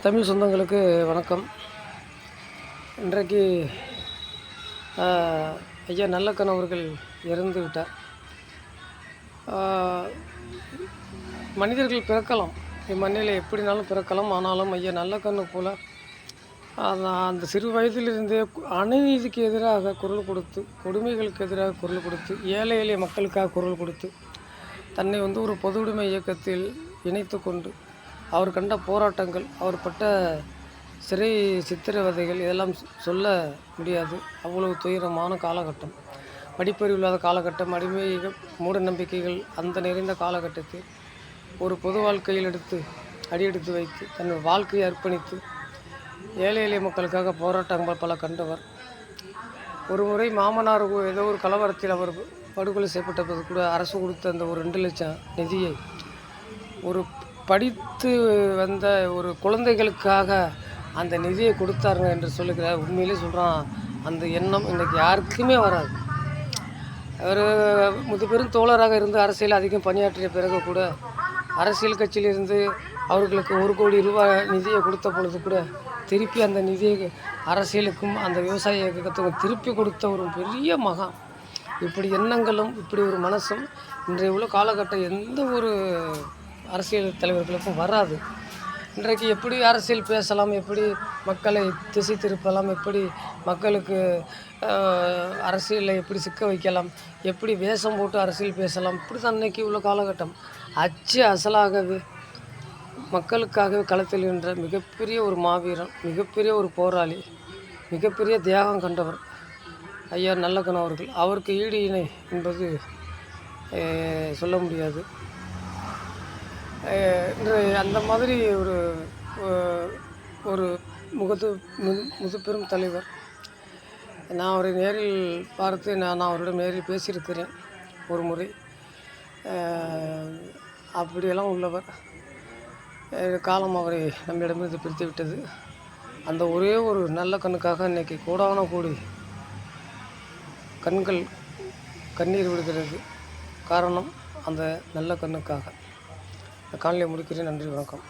தமிழ் சொந்தங்களுக்கு வணக்கம். இன்றைக்கு ஐயா நல்லக்கண் அவர்கள் இறந்து விட்டார். மனிதர்கள் பிறக்கலாம், இம்மண்ணில் எப்படினாலும் பிறக்கலாம். ஆனாலும் ஐயா நல்லக்கண்ணு போல் அந்த சிறு வயதிலிருந்தே அநீதிக்கு எதிராக குரல் கொடுத்து, கொடுமைகளுக்கு எதிராக குரல் கொடுத்து, ஏழை எளிய மக்களுக்காக குரல் கொடுத்து, தன்னை ஒரு பொது உடைமை இயக்கத்தில் இணைத்து கொண்டு அவர் கண்ட போராட்டங்கள், அவர் பட்ட சிறை சித்திரவதைகள் இதெல்லாம் சொல்ல முடியாது. அவ்வளவு துயரமான காலகட்டம், படிப்பறிவு இல்லாத காலகட்டம், அடிமை மூட நம்பிக்கைகள் அந்த நிறைந்த காலகட்டத்தில் ஒரு பொது வாழ்க்கையில் அடியெடுத்து வைத்து தன் வாழ்க்கையை அர்ப்பணித்து ஏழை எளிய மக்களுக்காக போராட்டங்கள் பல கண்டவர். ஒரு முறை மாமனார் ஏதோ ஒரு கலவரத்தில் அவர் படுகொலை செய்யப்பட்டது கூட அரசு கொடுத்த அந்த ஒரு 2 லட்சம் நிதியை ஒரு படித்து வந்த ஒரு குழந்தைகளுக்காக அந்த நிதியை கொடுத்தாருங்க என்று சொல்லுகிறார். உண்மையிலே சொல்கிறான், அந்த எண்ணம் இன்றைக்கு யாருக்குமே வராது. அவர் முதுபெரும் தோழராக இருந்து அரசியல் அதிகம் பணியாற்றிய பிறகு கூட அரசியல் கட்சியிலிருந்து அவர்களுக்கு 1 கோடி ரூபாய் நிதியை கொடுத்த பொழுது கூட திருப்பி அந்த நிதியை அரசியலுக்கும் அந்த விவசாய இயக்கத்துக்கும் திருப்பி கொடுத்த ஒரு பெரிய மகான். இப்படி எண்ணங்களும் இப்படி ஒரு மனசும் இன்றைய உள்ள காலகட்டம் எந்த ஒரு அரசியல் தலைவர்களுக்கும் வராது. இன்றைக்கு எப்படி அரசியல் பேசலாம், எப்படி மக்களை திசை திருப்பலாம், எப்படி மக்களுக்கு அரசியலில் எப்படி சிக்க வைக்கலாம், எப்படி வேஷம் போட்டு அரசியல் பேசலாம், இப்படி தான் இன்றைக்கி உள்ள காலகட்டம். அசலாகவே மக்களுக்காகவே களத்தில் நின்ற மிகப்பெரிய ஒரு மாவீரன், மிகப்பெரிய ஒரு போராளி, மிகப்பெரிய தியாகம் கண்டவர் ஐயா நல்லக்கண் அவர்கள். அவருக்கு ஈடு இணை என்பது சொல்ல முடியாது. அந்த மாதிரி ஒரு முதுபெரும் தலைவர். நான் அவரை நேரில் பார்த்து நான் அவரிடம் நேரில் பேசியிருக்கிறேன் ஒரு முறை. அப்படியெல்லாம் உள்ளவர். காலம் அவரை நம்மிடமிருந்து பிரித்து விட்டது. அந்த ஒரே ஒரு நல்ல கண்ணுக்காக இன்றைக்கி கோடான கோடி கண்கள் கண்ணீர் விடுகிறது. காரணம் அந்த நல்ல கண்ணுக்காக. காலையில் முடிக்கிறேன். நன்றி, வணக்கம்.